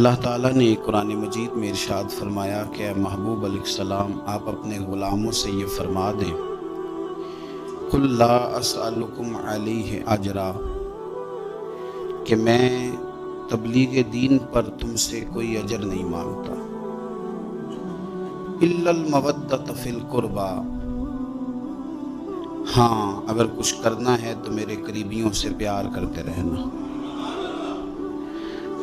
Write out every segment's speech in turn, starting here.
اللہ تعالیٰ نے قرآن مجید میں ارشاد فرمایا کہ اے محبوب علیہ السلام آپ اپنے غلاموں سے یہ فرما دیں قُلْ لَا أَسْأَلُكُمْ عَلَيْهِ أَجْرًا کہ میں تبلیغ دین پر تم سے کوئی اجر نہیں مانگتا إِلَّا الْمَوَدَّةَ فِي الْقُرْبَى ہاں اگر کچھ کرنا ہے تو میرے قریبیوں سے پیار کرتے رہنا۔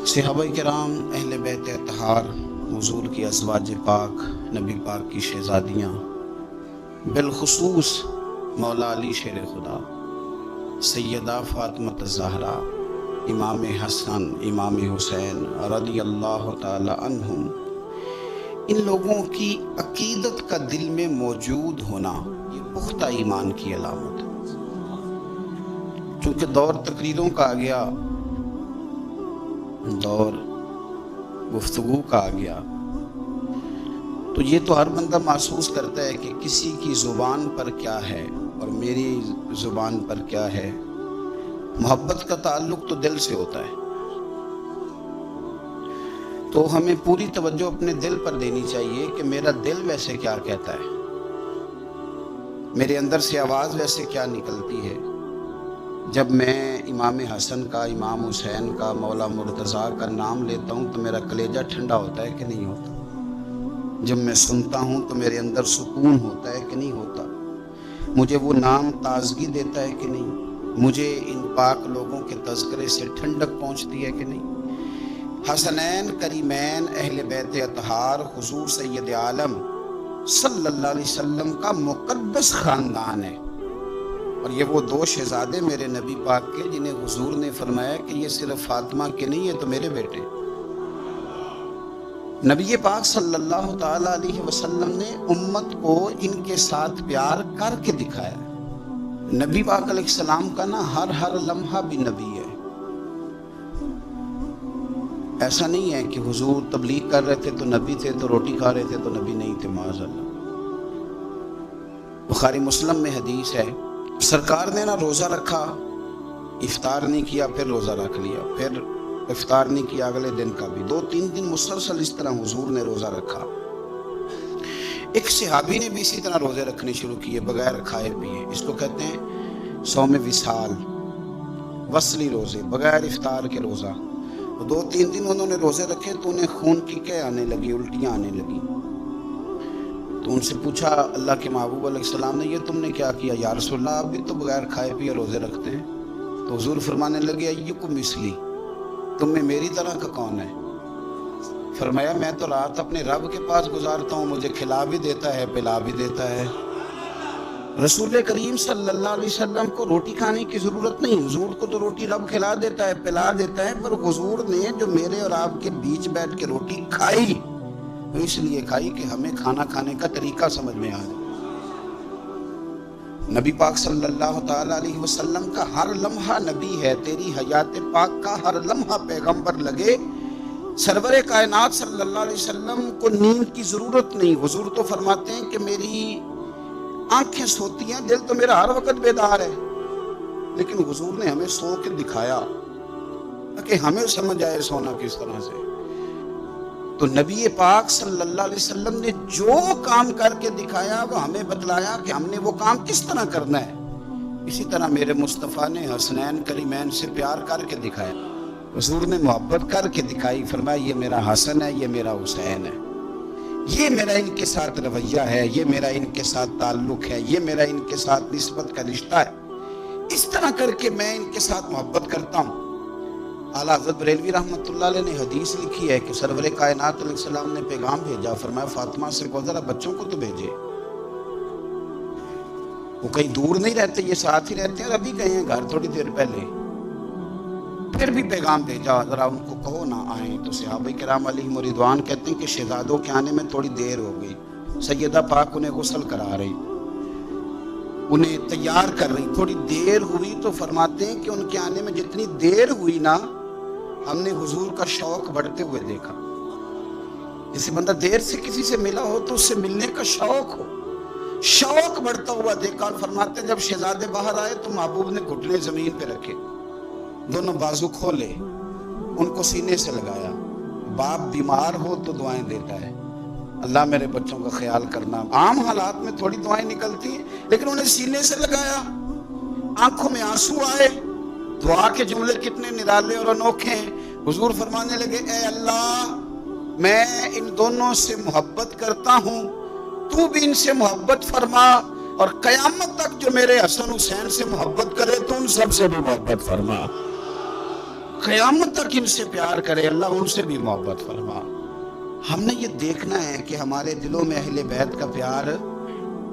صحابہ کرام، اہل بیت اطہار، حضور کی ازواج پاک، نبی پاک کی شہزادیاں، بالخصوص مولا علی شیر خدا، سیدہ فاطمہ الزہرا، امام حسن، امام حسین رضی اللہ تعالی عنہم، ان لوگوں کی عقیدت کا دل میں موجود ہونا یہ پختہ ایمان کی علامت ہے۔ چونکہ دور تقریروں کا آ گیا، دور گفتگو کا آ گیا، تو یہ تو ہر بندہ محسوس کرتا ہے کہ کسی کی زبان پر کیا ہے اور میری زبان پر کیا ہے۔ محبت کا تعلق تو دل سے ہوتا ہے، تو ہمیں پوری توجہ اپنے دل پر دینی چاہیے کہ میرا دل ویسے کیا کہتا ہے، میرے اندر سے آواز ویسے کیا نکلتی ہے جب میں امام حسن کا، امام حسین کا، مولا مرتضیٰ کا نام لیتا ہوں تو میرا کلیجہ ٹھنڈا ہوتا ہے کہ نہیں ہوتا؟ جب میں سنتا ہوں تو میرے اندر سکون ہوتا ہے کہ نہیں ہوتا؟ مجھے وہ نام تازگی دیتا ہے کہ نہیں؟ مجھے ان پاک لوگوں کے تذکرے سے ٹھنڈک پہنچتی ہے کہ نہیں؟ حسنین کریمین اہل بیت اطہار، حضور سید عالم صلی اللہ علیہ وسلم کا مقدس خاندان ہے، اور یہ وہ دو شہزادے میرے نبی پاک کے جنہیں حضور نے فرمایا کہ یہ صرف فاطمہ کے نہیں، یہ تو میرے بیٹے۔ نبی پاک صلی اللہ تعالی علیہ وسلم نے امت کو ان کے ساتھ پیار کر کے دکھایا۔ نبی پاک علیہ السلام کا نا ہر لمحہ بھی نبی ہے۔ ایسا نہیں ہے کہ حضور تبلیغ کر رہے تھے تو نبی تھے، تو روٹی کھا رہے تھے تو نبی نہیں تھے، معاذ اللہ۔ بخاری مسلم میں حدیث ہے، سرکار نے نا روزہ رکھا، افطار نہیں کیا، پھر روزہ رکھ لیا، پھر افطار نہیں کیا اگلے دن کا بھی، 2-3 دن مسلسل اس طرح حضور نے روزہ رکھا۔ ایک صحابی نے بھی اسی طرح روزے رکھنے شروع کیے بغیر کھائے پیے، اس کو کہتے ہیں صوم وصال، وصلی روزے، بغیر افطار کے روزہ۔ 2-3 دن انہوں نے روزے رکھے تو انہیں خون کی کیا آنے لگی، الٹیاں آنے لگی۔ تو ان سے پوچھا اللہ کے محبوب علیہ السلام نے، یہ تم نے کیا کیا؟ یا رسول اللہ آپ بھی تو بغیر کھائے پیے روزے رکھتے ہیں۔ تو حضور فرمانے لگے ایکم مثلی، تم میں میری طرح کا کون ہے؟ فرمایا میں تو رات اپنے رب کے پاس گزارتا ہوں، مجھے کھلا بھی دیتا ہے، پلا بھی دیتا ہے۔ رسول کریم صلی اللہ علیہ وسلم کو روٹی کھانے کی ضرورت نہیں، حضور کو تو روٹی رب کھلا دیتا ہے، پلا دیتا ہے، پر حضور نے جو میرے اور آپ کے بیچ بیٹھ کے روٹی کھائی، وہ اس لیے کھائی کہ ہمیں کھانا کھانے کا طریقہ سمجھ میں آ جائے۔ نبی پاک صلی اللہ تعالی علیہ وسلم کا ہر لمحہ نبی ہے، تیری حیات پاک کا ہر لمحہ پیغمبر لگے۔ سرور کائنات صلی اللہ علیہ وسلم کو نیند کی ضرورت نہیں، حضور تو فرماتے ہیں کہ میری آنکھیں سوتی ہیں، دل تو میرا ہر وقت بیدار ہے، لیکن حضور نے ہمیں سو کے دکھایا تاکہ ہمیں سمجھ آئے سونا کس طرح سے۔ تو نبی پاک صلی اللہ علیہ وسلم نے جو کام کر کے دکھایا وہ ہمیں بتلایا کہ ہم نے وہ کام کس طرح کرنا ہے۔ اسی طرح میرے مصطفیٰ نے حسنین کریمین سے پیار کر کے دکھایا، حضور نے محبت کر کے دکھائی، فرمایا یہ میرا حسن ہے، یہ میرا حسین ہے، یہ میرا ان کے ساتھ رویہ ہے، یہ میرا ان کے ساتھ تعلق ہے، یہ میرا ان کے ساتھ نسبت کا رشتہ ہے، اس طرح کر کے میں ان کے ساتھ محبت کرتا ہوں۔ اعلیٰ حضرت بریلوی رحمۃ اللہ علیہ نے حدیث لکھی ہے کہ سرور کائنات علیہ السلام نے پیغام بھیجا، فرمایا فاطمہ سے کہو ذرا بچوں کو تو بھیجے، وہ کہیں دور نہیں رہتے، یہ ساتھ ہی رہتے ہیں، ابھی گئے ہیں گھر تھوڑی دیر پہلے، پھر بھی پیغام بھیجا ذرا ان کو کہو نہ آئیں۔ تو صحابہ کرام علیہم رضوان کہتے ہیں کہ شہزادوں کے آنے میں تھوڑی دیر ہو گئی، سیدہ پاک انہیں غسل کرا رہی، انہیں تیار کر رہی، تھوڑی دیر ہوئی تو فرماتے ہیں کہ ان کے آنے میں جتنی دیر ہوئی نا، ہم نے حضور کا شوق بڑھتے ہوئے دیکھا۔ جیسے بندہ دیر سے کسی سے ملا ہو تو اس سے ملنے کا شوق ہو، شوق بڑھتا ہوا دیکھا۔ اور فرماتے ہیں جب شہزادے باہر آئے تو محبوب نے گھٹنے زمین پہ رکھے، دونوں بازو کھولے، ان کو سینے سے لگایا، باپ بیمار ہو تو دعائیں دیتا ہے، اللہ میرے بچوں کا خیال کرنا. عام حالات میں تھوڑی دعائیں نکلتی ہیں، لیکن انہیں سینے سے لگایا، آنکھوں میں آنسو آئے. دعا کے جملے کتنے نرالے اور انوکھے ہیں. حضور فرمانے لگے اے اللہ میں ان دونوں سے محبت کرتا ہوں، تو بھی ان سے محبت فرما، اور قیامت تک جو میرے حسن حسین سے محبت کرے تو ان سب سے بھی محبت فرما. قیامت تک ان سے پیار کرے اللہ، ان سے بھی محبت فرما. ہم نے یہ دیکھنا ہے کہ ہمارے دلوں میں اہل بیت کا پیار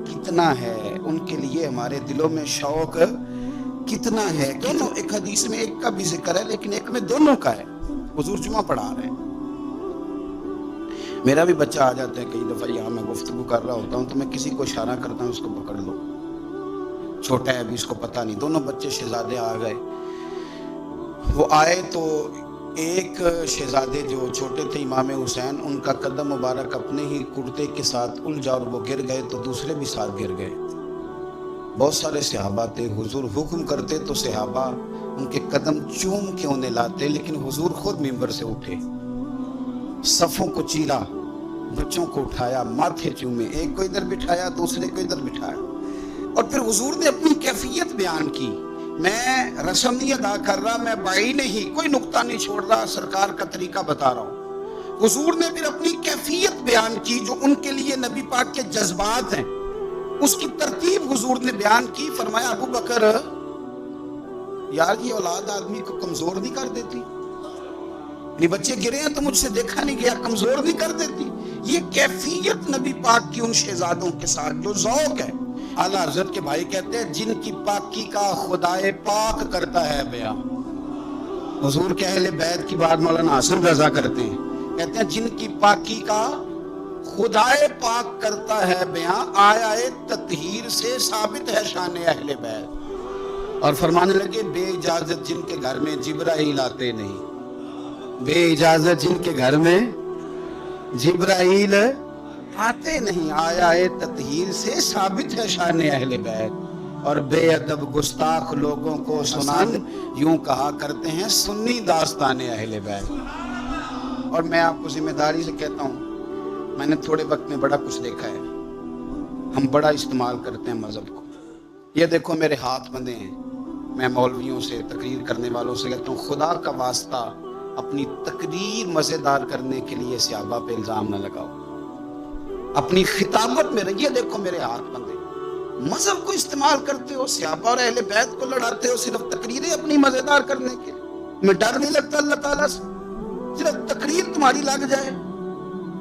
کتنا ہے، ان کے لیے ہمارے دلوں میں شوق کتنا ہے. دونوں، ایک حدیث میں ایک کا بھی ذکر ہے لیکن ایک میں دونوں کا ہے. حضور جمعہ پڑھا رہے ہیں، میرا بھی بچہ آ جاتا ہے کئی دفعہ یہاں، میں گفتگو کر رہا ہوتا ہوں تو میں کسی کو اشارہ کرتا ہوں اس کو پکڑ لو، چھوٹا ہے ابھی اس کو پتہ نہیں. دونوں بچے شہزادے آ گئے. وہ آئے تو ایک شہزادے جو چھوٹے تھے امام حسین، ان کا قدم مبارک اپنے ہی کرتے کے ساتھ الجھا اور وہ گر گئے تو دوسرے بھی ساتھ گر گئے. بہت سارے صحابہ تھے، حضور حکم کرتے تو صحابہ ان کے قدم چوم کے انہیں لاتے، لیکن حضور خود منبر سے اٹھے، صفوں کو چیرا، بچوں کو اٹھایا، ماتھے چومے، ایک کو ادھر بٹھایا دوسرے کو ادھر بٹھایا. اور پھر حضور نے اپنی کیفیت بیان کی. میں رسم نہیں ادا کر رہا، میں بائی نہیں، کوئی نقطہ نہیں چھوڑ رہا، سرکار کا طریقہ بتا رہا ہوں. حضور نے پھر اپنی کیفیت بیان کی جو ان کے لیے نبی پاک کے جذبات ہیں، اس کی ترتیب حضور نے بیان کی. فرمایا ابو بکر یار یہ اولاد آدمی کو کمزور نہیں کر دیتی، یہ بچے گرے ہیں تو مجھ سے دیکھا نہیں گیا، کمزور نہیں کر دیتی. یہ کیفیت نبی پاک کی ان شہزادوں کے ساتھ جو ذوق ہے. اعلیٰ حضرت کے بھائی کہتے ہیں جن کی پاکی کا خدائے پاک کرتا ہے بیان. حضور کے اہل بیت کی بات مولانا حسن رضا کرتے ہیں، کہتے ہیں جن کی پاکی کا خدائے پاک کرتا ہے بیان، آیا تطہیر سے ثابت ہے شان اہل بیت. اور فرمانے لگے بے اجازت جن کے گھر میں جبرائیل آتے نہیں، بے اجازت جن کے گھر میں جبرائیل آتے نہیں، آیا تطہیر سے ثابت ہے شان اہل بیت. اور بے ادب گستاخ لوگوں کو سنان یوں کہا کرتے ہیں سنی داستان اہل بیت. اور میں آپ کو ذمہ داری سے کہتا ہوں، میں نے تھوڑے وقت میں بڑا کچھ دیکھا ہے. ہم بڑا استعمال کرتے ہیں مذہب کو. یہ دیکھو میرے ہاتھ بندھے ہیں، میں مولویوں سے تقریر کرنے والوں سے کہتا ہوں خدا کا واسطہ اپنی تقریر مزیدار کرنے کے لیے صحابہ پہ الزام نہ لگاؤ. اپنی خطابت میں یہ دیکھو میرے ہاتھ بندھے، مذہب کو استعمال کرتے ہو، صحابہ اور اہل بیت کو لڑاتے ہو صرف تقریریں اپنی مزیدار کرنے کے. میں ڈر نہیں لگتا اللہ تعالیٰ سے، صرف تقریر تمہاری لگ جائے،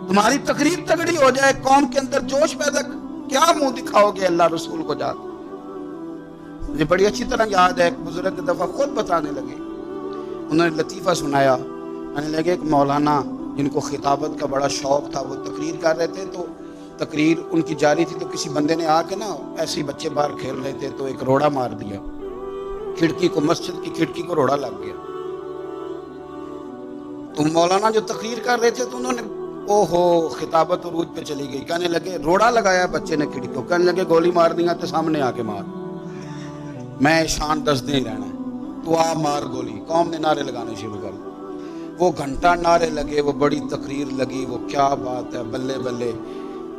تمہاری تقریر تگڑی ہو جائے، قوم کے اندر جوش پیدا، کیا منہ دکھاؤ گے اللہ رسول کو جا. مجھے بڑی اچھی طرح یاد ہے ایک بزرگ دفعہ خود بتانے لگے، انہوں نے لطیفہ سنایا. کہنے لگے ایک مولانا جن کو خطابت کا بڑا شوق تھا، وہ تقریر کر رہے تھے تو تقریر ان کی جاری تھی تو کسی بندے نے آ کے نا، ایسے ہی بچے باہر کھیل رہے تھے تو ایک روڑا مار دیا کھڑکی کو، مسجد کی کھڑکی کو روڑا لگ گیا. تو مولانا جو تقریر کر رہے تھے تو انہوں نے اوہو خطابت عروج پہ چلی گئی. کہنے لگے روڑا لگایا بچے نے کھڑکی کو، کہنے لگے گولی مار دیا تو سامنے آ کے مار، میں شان دس دن رہنا، تو آ مار گولی. قوم نے نعرے لگانے شروع کر، وہ گھنٹہ نعرے لگے، وہ بڑی تقریر لگی، وہ کیا بات ہے بلے بلے.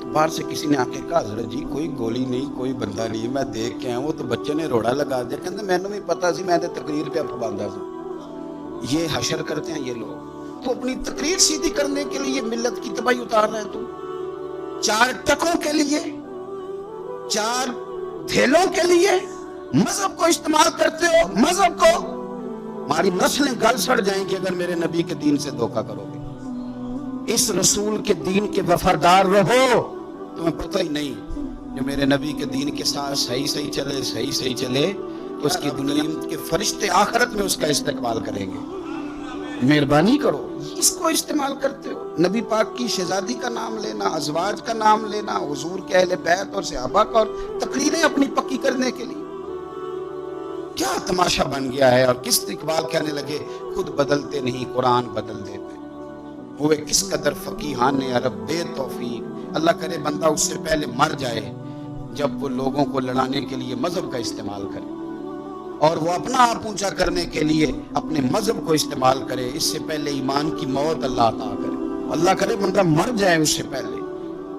تو باہر سے کسی نے آ کے کہا حضرت جی کوئی گولی نہیں، کوئی بندہ نہیں، میں دیکھ کے آیا، وہ تو بچے نے روڑا لگا دیا. کہتے میں نے بھی پتا سی، میں نے تقریر پہ باندھا تھا. یہ حشر کرتے ہیں یہ لوگ. تو اپنی تقریر سیدھی کرنے کے لیے ملت کی تباہی اتار رہے ہیں. تو 4 ٹکوں کے لیے، 4 دھیلوں کے لیے مذہب کو استعمال کرتے ہو. مذہب کو، ہماری نسلیں گل سڑ جائیں گی اگر میرے نبی کے دین سے دھوکہ کرو گے. اس رسول کے دین کے وفادار رہو. تمہیں پتہ ہی نہیں جو میرے نبی کے دین کے ساتھ صحیح چلے تو اس کی دنیا کے فرشتے آخرت میں اس کا استقبال کریں گے. مہربانی کرو، اس کو استعمال کرتے ہو. نبی پاک کی شہزادی کا نام لینا، ازواج کا نام لینا، حضور کے اہل بیت اور صحابہ کا، اور تقریریں اپنی پکی کرنے کے لیے. کیا تماشا بن گیا ہے. اور کس اقبال کہنے لگے خود بدلتے نہیں قرآن بدل دیتے. ہوئے کس قدر فقیہان عرب بے توفیق. اللہ کرے بندہ اس سے پہلے مر جائے جب وہ لوگوں کو لڑانے کے لیے مذہب کا استعمال کرے. اور وہ اپنا آپ اونچا کرنے کے لیے اپنے مذہب کو استعمال کرے، اس سے پہلے ایمان کی موت اللہ عطا کرے۔ اللہ کرے بندہ مر جائے اس سے پہلے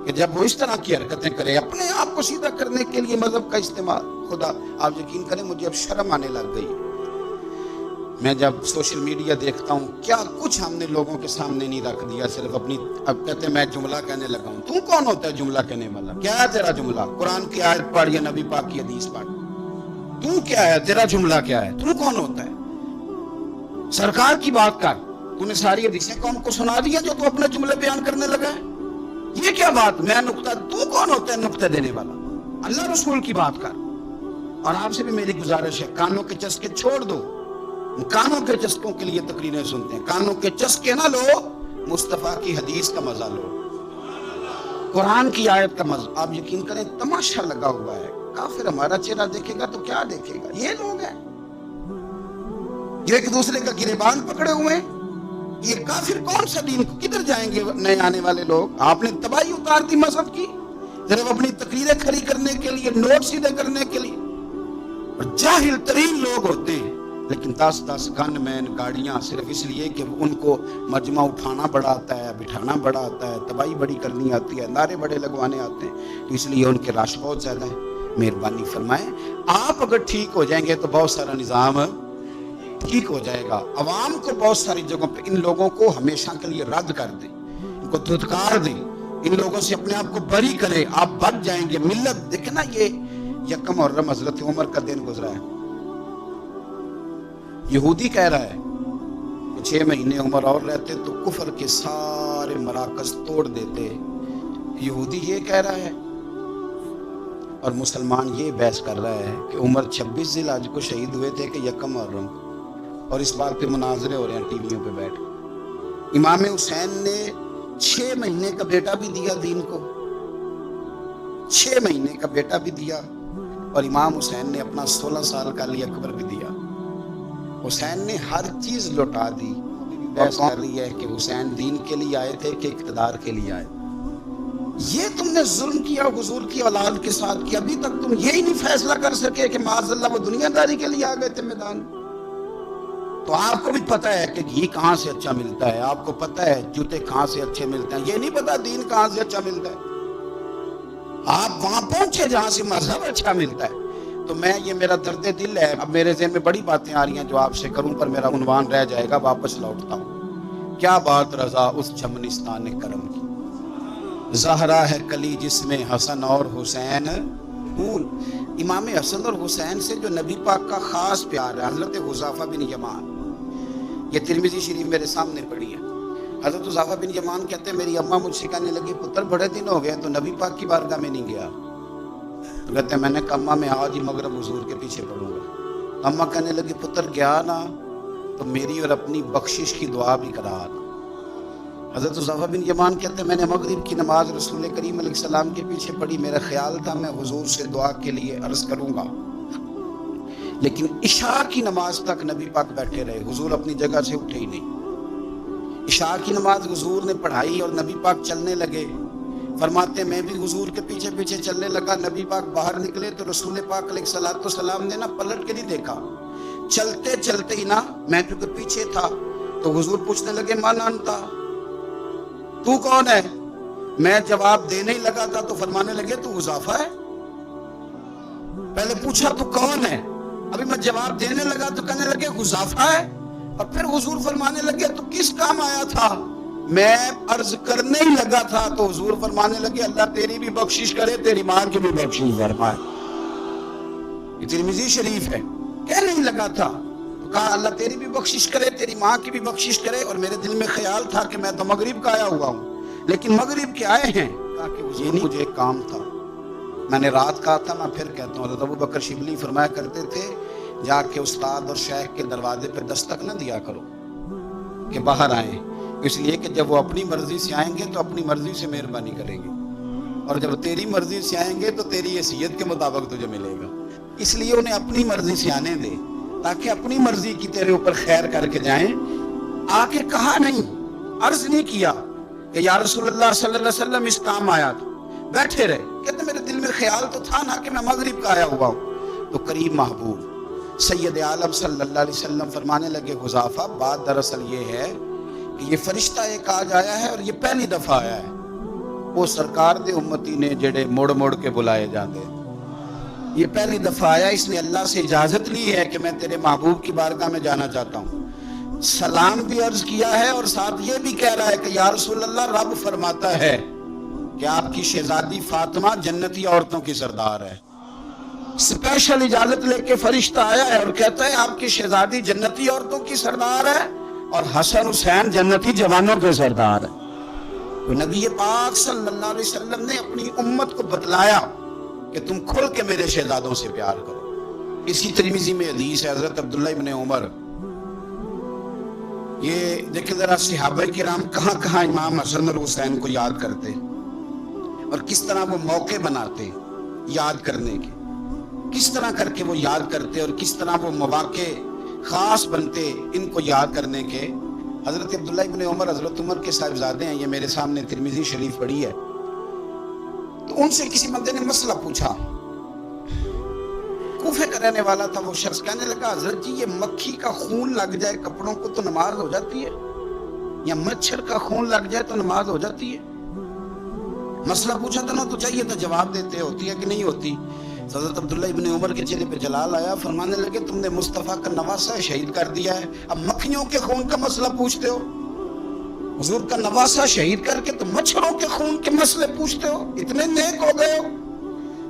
کہ جب وہ اس طرح کی حرکتیں کرے اپنے آپ کو سیدھا کرنے کے لیے مذہب کا استعمال۔ خدا آپ یقین کریں مجھے اب شرم آنے لگ گئی، میں جب سوشل میڈیا دیکھتا ہوں کیا کچھ ہم نے لوگوں کے سامنے نہیں رکھ دیا، صرف اپنی، اب کہتے ہیں میں جملہ کہنے لگا ہوں۔ تو کون ہوتا ہے جملہ کہنے والا؟ کیا ہے تیرا جملہ؟ قرآن کی آیت پڑھ یا نبی پاک کی حدیث پڑھ، تو کیا ہے؟ تیرا جملہ کیا ہے؟ تو کون ہوتا ہے؟ سرکار کی بات کر، تو نے ساری حدیثیں قوم کو سنا دیا جو تو اپنے جملے بیان کرنے لگا ہے؟ یہ کیا بات؟ میں نقطہ، تو کون ہوتا ہے نقطہ دینے والا؟ اللہ رسول کی بات کر۔ اور آپ سے بھی میری گزارش ہے، کانوں کے چسکے چھوڑ دو، کانوں کے چسکوں کے لیے تقریریں سنتے ہیں، کانوں کے چسکے نہ لو، مصطفیٰ کی حدیث کا مزہ لو، قرآن کی آیت کا مزہ۔ آپ یقین کریں تماشا لگا ہوا ہے، کافر ہمارا چہرہ دیکھے گا تو کیا دیکھے گا؟ یہ لوگ ہیں جو ایک دوسرے کا گریبان پکڑے ہوئے ہیں، یہ کافر کون سا دین، کدھر جائیں گے نئے آنے والے لوگ؟ آپ نے تباہی اتار دی مذہب کی، صرف اپنی تقریریں کھڑی کرنے کے لیے، نوٹ سیدھے کرنے کے لیے۔ اور جاہل ترین لوگ ہوتے ہیں لیکن 10 گن مین گاڑیاں صرف اس لیے کہ ان کو مجمع اٹھانا بڑا آتا ہے، بٹھانا بڑا آتا ہے، تباہی بڑی کرنی آتی ہے، نعرے بڑے لگوانے آتے ہیں، تو اس لیے ان کے رش بہت زیادہ ہے۔ مہربانی فرمائیں، آپ اگر ٹھیک ہو جائیں گے تو بہت سارا نظام ٹھیک ہو جائے گا۔ عوام کو بہت ساری جگہوں پہ ان لوگوں کو ہمیشہ کے لیے رد کر دیں، ان کو دھتکار دیں، ان لوگوں سے اپنے آپ کو بری کرے، آپ بچ جائیں گے۔ ملت دیکھنا، یہ یکم محرم حضرت عمر کا دن گزرا ہے، یہودی کہہ رہا ہے کہ 6 مہینے عمر اور رہتے تو کفر کے سارے مراکز توڑ دیتے، یہودی یہ کہہ رہا ہے، اور مسلمان یہ بحث کر رہا ہے کہ عمر 26 ذی الحج کو شہید ہوئے تھے کہ یکم محرم کو، اور اس بات پہ مناظرے ہو رہے ہیں ٹی ویوں پہ بیٹھ۔ امام حسین نے 6 مہینے کا بیٹا بھی دیا دین کو، 6 مہینے کا بیٹا بھی دیا، اور امام حسین نے اپنا 16 سال کا علی اکبر بھی دیا۔ حسین نے ہر چیز لوٹا دی۔ بحث کر رہی ہے کہ حسین دین کے لیے آئے تھے کہ اقتدار کے لیے آئے؟ یہ تم نے ظلم کیا حضور کی اولاد کے ساتھ کہ ابھی تک تم یہی نہیں فیصلہ کر سکے کہ معاذ اللہ وہ دنیا داری کے لیے آ گئے تھے میدان۔ تو آپ کو بھی پتا ہے کہ گھی کہاں سے اچھا ملتا ہے، آپ کو پتا ہے جوتے کہاں سے اچھے ملتے ہیں، یہ نہیں پتا دین کہاں سے اچھا ملتا ہے۔ آپ وہاں پہنچے جہاں سے مذہب اچھا ملتا ہے۔ تو میں، یہ میرا درد دل ہے، اب میرے ذہن میں بڑی باتیں آ رہی ہیں جو آپ سے کروں پر میرا عنوان رہ جائے گا، واپس لوٹتا ہوں۔ کیا بات رضا اس چمنستان کرم کی، زہرا ہے کلی جس میں حسن اور حسین پھول۔ امام حسن اور حسین سے جو نبی پاک کا خاص پیار ہے، حضرت حذیفہ بن یمان، یہ ترمذی شریف میرے سامنے پڑھی ہے۔ حضرت حذیفہ بن یمان کہتے ہیں میری اماں مجھ سے کہنے لگی پتر بڑے دن ہو گئے تو نبی پاک کی بارگاہ میں نہیں گیا۔ تو کہتے ہیں میں نے کہا اماں میں آج ہی مغرب حضور کے پیچھے پڑھوں گا۔ اماں کہنے لگی پتر گیا نا تو میری اور اپنی بخشش کی دعا بھی کرا نا۔ حضرت حذیفہ بن یمان کہتے ہیں میں نے مغرب کی نماز رسول کریم علیہ السلام کے پیچھے پڑھی، میرا خیال تھا میں حضور سے دعا کے لیے عرض کروں گا، لیکن عشاء کی نماز تک نبی پاک بیٹھے رہے، حضور اپنی جگہ سے اٹھے ہی نہیں۔ عشاء کی نماز حضور نے پڑھائی اور نبی پاک چلنے لگے۔ فرماتے میں بھی حضور کے پیچھے پیچھے چلنے لگا، نبی پاک باہر نکلے تو رسول پاک علیہ السلام نے نا پلٹ کے نہیں دیکھا، چلتے چلتے ہی نا، میں کیونکہ پیچھے تھا تو حضور پوچھنے لگے من انتا، تو کون ہے؟ میں جواب دینے ہی لگا تھا تو فرمانے لگے تو حذیفہ ہے۔ پہلے پوچھا تو کون ہے، ابھی میں جواب دینے لگا تو کہنے لگے حذیفہ ہے، اور پھر حضور فرمانے لگے تو کس کام آیا تھا؟ میں عرض کرنے ہی لگا تھا تو حضور فرمانے لگے اللہ تیری بھی بخشش کرے، تیری ماں کی بھی بخشش فرمائے۔ یہ ترمذی شریف ہے، کہنے ہی لگا تھا تو کہا اللہ تیری بھی بخشش کرے، تیری ماں کی بھی بخشش کرے، اور میرے دل میں خیال تھا کہ میں تو مغرب کا آیا ہوا ہوں، لیکن مغرب کے آئے ہیں تاکہ یہ نہیں مجھے ایک کام تھا، میں نے رات کہا تھا، میں پھر کہتا ہوں، حضرت ابو بکر شبلی فرمایا کرتے تھے جا کے استاد اور شیخ کے دروازے پہ دستک نہ دیا کرو کہ باہر آئیں، اس لیے کہ جب وہ اپنی مرضی سے آئیں گے تو اپنی مرضی سے مہربانی کریں گے، اور جب تیری مرضی سے آئیں گے تو تیری حیثیت کے مطابق تجھے ملے گا، اس لیے انہیں اپنی مرضی سے آنے دے تاکہ اپنی مرضی کی تیرے اوپر خیر کر کے جائیں۔ آ کے کہا نہیں، عرض نہیں کیا کہ یا رسول اللہ صلی اللہ علیہ وسلم اس کام آیا تھا، بیٹھے رہے، کہتے میرے دل میں خیال تو تھا نا کہ میں مغرب کا آیا ہوا ہوں۔ تو قریب محبوب سید عالم صلی اللہ علیہ وسلم فرمانے لگے حذیفہ بات دراصل یہ ہے کہ یہ فرشتہ ایک آج آیا ہے اور یہ پہلی دفعہ آیا ہے، وہ سرکار دے امتی نے جڑے موڑ موڑ کے بلائے جاتے، یہ پہلی دفعہ آیا، اس نے اللہ سے اجازت لی ہے کہ میں تیرے محبوب کی بارگاہ میں جانا چاہتا ہوں، سلام بھی عرض کیا ہے اور ساتھ یہ بھی کہہ رہا ہے کہ یا رسول اللہ رب فرماتا ہے کہ آپ کی شہزادی فاطمہ جنتی عورتوں کی سردار ہے۔ اسپیشل اجازت لے کے فرشتہ آیا ہے اور کہتا ہے آپ کی شہزادی جنتی عورتوں کی سردار ہے اور حسن حسین جنتی جوانوں کے سردار ہے۔ تو نبی پاک صلی اللہ علیہ وسلم نے اپنی امت کو بتلایا کہ تم کھل کے میرے شہزادوں سے پیار کرو۔ اسی ترمذی میں حدیث ہے حضرت عبداللہ ابن عمر، یہ دیکھیں ذرا صحابہ کرام کہاں کہاں امام حسن اور حسین کو یاد کرتے اور کس طرح وہ موقع بناتے یاد کرنے کے، کس طرح کر کے وہ یاد کرتے اور کس طرح وہ مواقع خاص بنتے ان کو یاد کرنے کے۔ حضرت عبداللہ ابن عمر حضرت عمر کے صاحبزادے ہیں، یہ میرے سامنے ترمذی شریف پڑھی ہے، تو ان سے کسی بندے نے مسئلہ پوچھا، کوفے کا رہنے والا تھا، وہ شخص کہنے لگا حضرت جی یہ مکھی کا خون لگ جائے کپڑوں کو تو نماز ہو جاتی ہے، یا مچھر کا خون لگ جائے تو نماز ہو جاتی ہے؟ مسئلہ پوچھا تھا نا تو چاہیے تھا جواب دیتے، ہوتی ہے کہ نہیں ہوتی؟ حضرت عبداللہ ابن عمر کے چہرے پہ جلال آیا، فرمانے لگے تم نے مصطفیٰ کا نواسہ شہید کر دیا ہے، اب مکھیوں کے خون کا مسئلہ پوچھتے ہو؟ حضور کا نواسہ شہید کر کے تو مچھروں کے خون کے مسئلے پوچھتے ہو؟ اتنے نیک ہو گئے ہو؟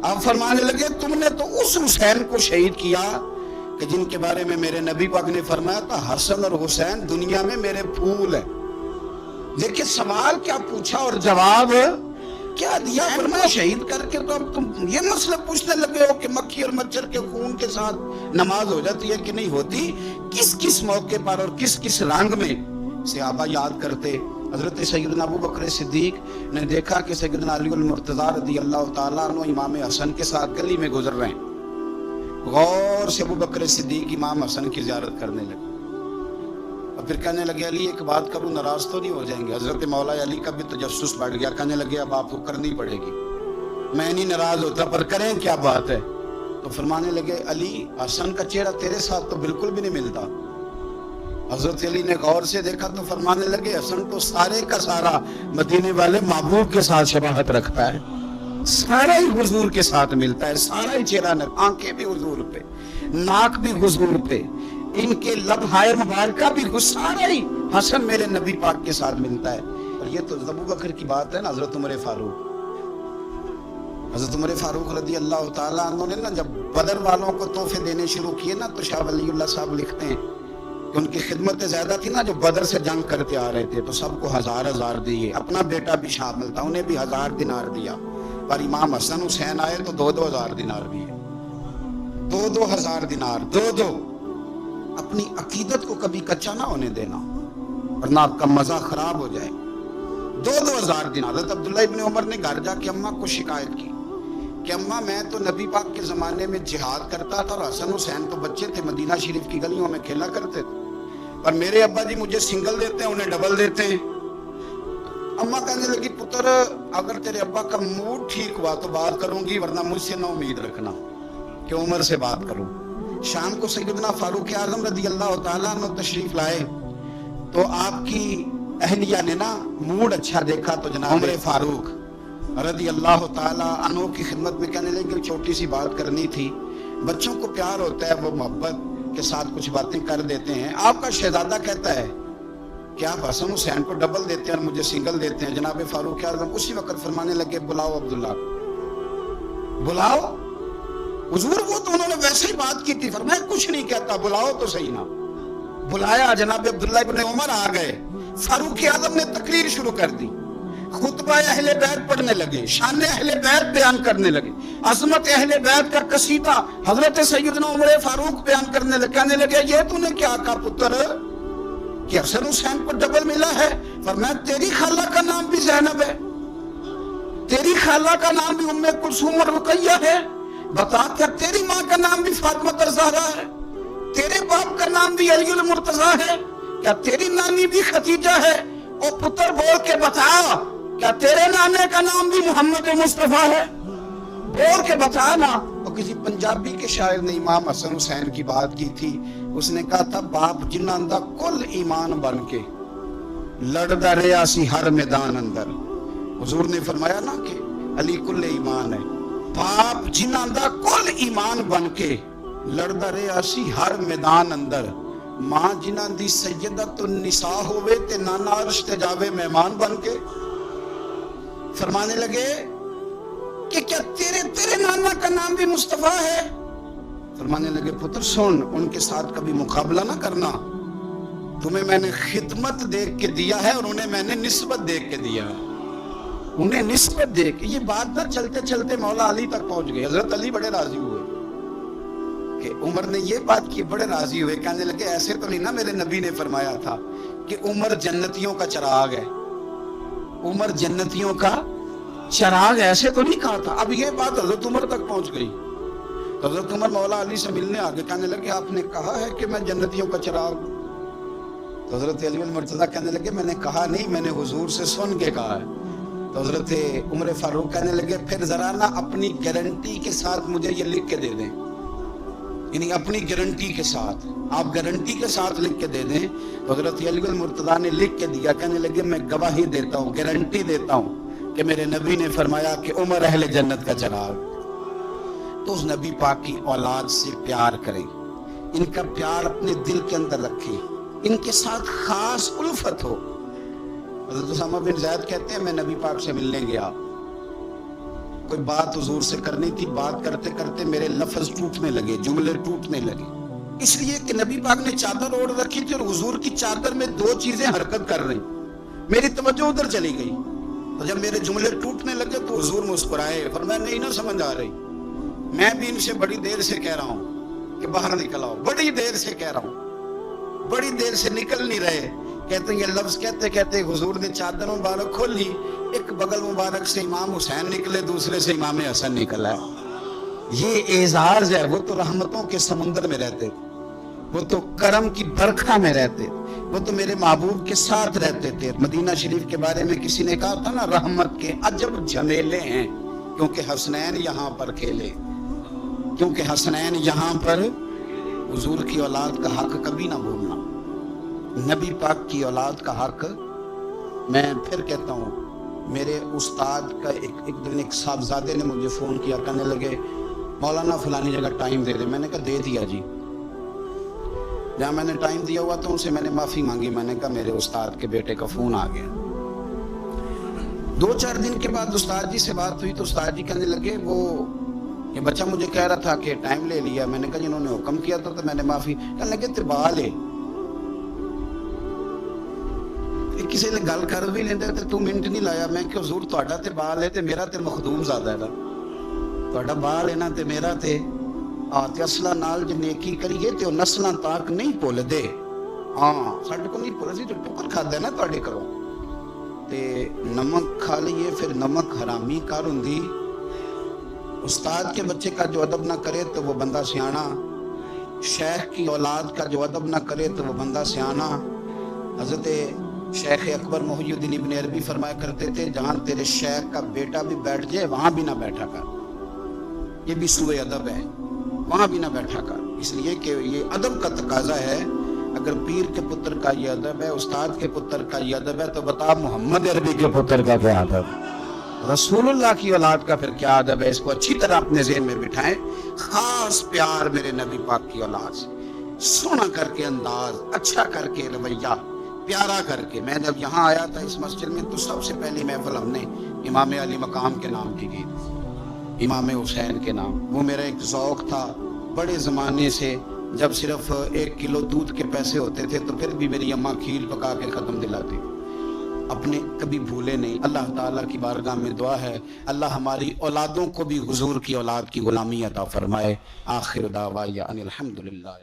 آپ فرمانے لگے تم نے تو اس حسین کو شہید کیا کہ جن کے بارے میں میرے نبی پاک نے فرمایا تھا حسن اور حسین دنیا میں میرے پھول ہیں۔ دیکھیں سوال کیا پوچھا اور جواب کیا دیا، فرمایا شہید کر کے تو اب تم یہ مسئلہ پوچھنے لگے ہو کہ مکھی اور مچھر کے خون کے ساتھ نماز ہو جاتی ہے کہ نہیں ہوتی؟ کس کس موقع پر اور کس کس رنگ میں صحابہ یاد کرتے۔ حضرت سیدنا ابو بکر صدیق نے دیکھا کہ سیدنا علی المرتضیٰ رضی اللہ تعالیٰ عنہ امام حسن کے ساتھ گلی میں گزر رہے ہیں، غور سے ابو بکر صدیق امام حسن کی زیارت کرنے لگے اور پھر کہنے لگے علی ایک بات کروں ناراض تو نہیں ہو جائیں گے؟ حضرت مولا علی کا بھی تجسس بڑھ گیا، کہنے لگے اب آپ کو کرنی پڑے گی، میں نہیں ناراض ہوتا پر کریں کیا بات ہے؟ تو فرمانے لگے علی حسن کا چہرہ تیرے ساتھ تو بالکل بھی نہیں ملتا۔ حضرت علی نے غور سے دیکھا تو فرمانے لگے حسن تو سارے کا سارا مدینے والے محبوب کے ساتھ شباہت رکھتا ہے، سارا ہی حضور کے ساتھ ملتا ہے، سارا ہی چہرہ، آنکھیں بھی حضور پہ، ناک بھی حضور پہ، ان کے لب ہائے مبارکہ بھی، سارا ہی حسن میرے نبی پاک کے ساتھ ملتا ہے۔ اور یہ تو ابو بکر کی بات ہے نا، حضرت عمر فاروق رضی اللہ تعالیٰ عنہ نے نا جب بدر والوں کو تحفے دینے شروع کیے نا تو شاہ ولی اللہ صاحب لکھتے ہیں کہ ان کی خدمتیں زیادہ تھی نا، جو بدر سے جنگ کرتے آ رہے تھے تو سب کو 1000 دیے، اپنا بیٹا بھی شامل تھا، انہیں بھی 1000 دینار دیا، پر امام حسن حسین آئے تو 2-2 ہزار دینار دیے، 2-2 ہزار دینار، 2-2۔ اپنی عقیدت کو کبھی کچا نہ ہونے دینا ورنہ آپ کا مزہ خراب ہو جائے۔ 2-2 ہزار دینار۔ حضرت عبداللہ ابن عمر نے گھر جا کے اماں کو شکایت کی کہ اماں میں تو نبی پاک کے زمانے میں جہاد کرتا تھا اور حسن حسین تو بچے تھے، مدینہ شریف کی گلیوں میں کھیلا کرتے تھے، پر میرے ابا جی مجھے سنگل دیتے ہیں انہیں ڈبل دیتے ہیں۔ اماں کہنے لگی پتر اگر تیرے ابا کا موڈ ٹھیک ہوا تو بات کروں گی ورنہ مجھ سے نہ امید رکھنا کہ عمر سے بات کروں۔ شام کو سیدنا فاروق اعظم رضی اللہ تعالیٰ عنہ تشریف لائے تو آپ کی اہلیہ نے نا موڈ اچھا دیکھا تو جناب عمر فاروق رضی اللہ تعالیٰ عنہ کی خدمت میں کہنے لگے چھوٹی سی بات کرنی تھی، بچوں کو پیار ہوتا ہے وہ محبت کے ساتھ کچھ باتیں کر دیتے ہیں، آپ کا شہزادہ کہتا ہے کہ آپ حسن حسین کو ڈبل دیتے ہیں اور مجھے سنگل دیتے ہیں۔ جناب فاروق اعظم اسی وقت فرمانے لگے بلاؤ عبداللہ، بلاؤ حضور، وہ تو انہوں نے ویسے ہی بات کی تھی، فرمایا کچھ نہیں کہتا، بلاؤ تو صحیح نا۔ بلایا، جناب عبداللہ ابن عمر آ گئے، فاروق اعظم نے تقریر شروع کر دی، خطبہ اہل بیت پڑھنے لگے، شان اہل بیت بیان کرنے لگے، عظمت اہل بیت کا قصیدہ حضرت سیدنا عمر فاروق بیان کرنے لگے۔ کہنے لگے یہ تو نے کیا کہا پتر کہ حسن حسین کو ڈبل ملا ہے؟ فرمایا تیری خالہ کا نام بھی زینب ہے، تیری خالہ کا نام بھی ام کلثوم اور رقیہ ہے، بتا کیا تیری ماں کا نام بھی فاطمہ الزہرا ہے، تیرے باپ کا نام بھی علی المرتضیٰ ہے، کیا تیری نانی بھی خدیجہ ہے؟ اور پتر بول کے بتا کیا تیرے نانے کا نام بھی محمد مصطفیٰ ہے؟ بول کے بتا نا۔ تو کسی پنجابی کے شاعر نے امام حسن حسین کی بات کی تھی. اس نے کہا تھا باپ جنہاں دا کل ایمان بن کے لڑدا رہیا سی ہر میدان اندر. حضور نے فرمایا نا کہ علی کل ایمان ہے. باپ جنہاں دا کل ایمان بن کے لڑدا رہیا سی ہر میدان اندر. ماں جنہاں دی سیدۃ النساء ہوئے تے نانا عرش تے جاوے مہمان بن کے. فرمانے لگے کہ کیا تیرے نانا کا نام بھی مصطفیٰ ہے؟ فرمانے لگے پتر سن، ان کے ساتھ کبھی مقابلہ نہ کرنا. تمہیں میں نے خدمت دیکھ کے دیا ہے اور انہیں میں نے نسبت دیکھ کے دیا ہے. انہیں نسبت دیکھ. یہ بات نہ چلتے چلتے مولا علی تک پہنچ گئی. حضرت علی بڑے راضی ہوئے کہ عمر نے یہ بات کی. بڑے راضی ہوئے، کہنے لگے ایسے تو نہیں نا میرے نبی نے فرمایا تھا کہ عمر جنتیوں کا چراغ ہے. عمر جنتیوں کا چراغ ایسے تو نہیں کہا تھا. اب یہ بات حضرت عمر تک پہنچ گئی. تو حضرت عمر مولا علی سے ملنے آگے، کہنے لگے آپ نے کہا ہے کہ میں جنتیوں کا چراغ. تو حضرت علی المرتضیٰ کہنے لگے میں نے کہا نہیں، میں نے حضور سے سن کے کہا ہے. تو حضرت عمر فاروق کہنے لگے پھر ذرا نا اپنی گارنٹی کے ساتھ مجھے یہ لکھ کے دے دیں. یعنی اپنی گارنٹی کے ساتھ، آپ گارنٹی کے ساتھ لکھ کے دے دیں. تو حضرت علی المرتضیٰ نے لکھ کے دیا. کہنے لگے میں گواہی دیتا ہوں، گارنٹی دیتا ہوں کہ میرے نبی نے فرمایا کہ عمر اہل جنت کا چراغ. تو اس نبی پاک کی اولاد سے پیار کریں، ان کا پیار اپنے دل کے اندر رکھیں، ان کے ساتھ خاص الفت ہو. حضرت اسامہ بن زید کہتے ہیں میں نبی پاک سے ملنے گیا، کوئی بات حضور سے کرنی تھی. بات کرتے کرتے میرے لفظ ٹوٹنے لگے، جملے ٹوٹنے لگے، اس لیے کہ نبی پاک نے چادر اوڑھ رکھی تھی اور حضور کی چادر میں دو چیزیں حرکت کر رہی. میری توجہ ادھر چلی گئی. تو جب میرے جملے ٹوٹنے لگے تو حضور مسکرائے، فرمایا نہیں نہ سمجھ آ رہی، میں بھی ان سے بڑی دیر سے کہہ رہا ہوں کہ باہر نکل آؤ. بڑی دیر سے کہہ رہا ہوں، بڑی دیر سے نکل نہیں رہے. کہتے ہیں یہ لفظ کہتے کہتے حضور نے چادر مبارک کھولی. ایک بغل مبارک سے امام حسین نکلے، دوسرے سے امام حسن نکلا. یہ اعزاز ہے. وہ تو رحمتوں کے سمندر میں رہتے، وہ تو کرم کی برکھا میں رہتے، وہ تو میرے محبوب کے ساتھ رہتے تھے. مدینہ شریف کے بارے میں کسی نے کہا تھا نا رحمت کے عجب جھمیلے ہیں کیونکہ حسنین یہاں پر کھیلے. کیونکہ حسنین یہاں پر. حضور کی اولاد کا حق کبھی نہ بھولنا، نبی پاک کی اولاد کا حق. میں پھر کہتا ہوں، میرے استاد کا ایک دن ایک صاحبزادے نے مجھے فون کیا، کہنے لگے مولانا فلانی جگہ ٹائم دے دے. میں نے کہا دے دیا جی. جہاں میں نے ٹائم دیا ہوا تو ان سے میں نے معافی مانگی. میں نے کہا میرے استاد کے بیٹے کا فون آ گیا. 2-4 دن کے بعد استاد جی سے بات ہوئی تو استاد جی کہنے لگے وہ یہ بچہ مجھے کہہ رہا تھا کہ ٹائم لے لیا. میں نے کہا جنہوں نے حکم کیا تھا تو میں نے معافی. کہنے لگے تباہ لے کسی نے گل کر بھی لیندے تے تو منٹ نہیں لایا. میں کہ حضور تہاڈا تے بال ہے تے میرا تے مخدوم زیادہ ہے نا. تہاڈا بال ہے نا تے میرا تے تے اصلاں نال جو نیکی کریے تے نسلاں تاک نہیں بھول دے. ہاں ساڈے کو نہیں بھول سی جو ٹکر کھادا ہے نا تہاڈے گھروں تے نمک کھا لیے پھر نمک حرامی کار ہوندی. استاد کے بچے کا جو ادب نہ کرے تو وہ بندہ سیانا. شیخ کی اولاد کا جو ادب نہ کرے تو وہ بندہ سیانا. حضرت شیخ اکبر محی الدین ابن عربی فرمایا کرتے تھے جہاں تیرے شیخ کا بیٹا بھی بیٹھ جائے وہاں بھی نہ بیٹھا کر. یہ بھی سوء ادب ہے، وہاں بھی نہ بیٹھا کر. اس لیے کہ یہ ادب کا تقاضا ہے. اگر پیر کے پتر کا یہ ادب ہے، استاد کے پتر کا یہ ادب ہے، تو بتا محمد عربی کے پتر کا کیا ادب، رسول اللہ کی اولاد کا پھر کیا ادب ہے. اس کو اچھی طرح اپنے ذہن میں بٹھائیں. خاص پیار میرے نبی پاک کی اولاد سے، سونا کر کے انداز، اچھا کر کے رویہ، پیارا کر کے. میں جب یہاں آیا تھا اس مسجد میں تو سب سے پہلی محفل ہم نے امام علی مقام کے نام کی تھی، امام حسین کے نام. وہ میرا ایک ذوق تھا بڑے زمانے سے. جب صرف 1 کلو دودھ کے پیسے ہوتے تھے تو پھر بھی میری اماں کھیر پکا کے ختم دلاتی. اپنے کبھی بھولے نہیں. اللہ تعالیٰ کی بارگاہ میں دعا ہے اللہ ہماری اولادوں کو بھی حضور کی اولاد کی غلامی عطا فرمائے. آخر دعوانا ان الحمدللہ.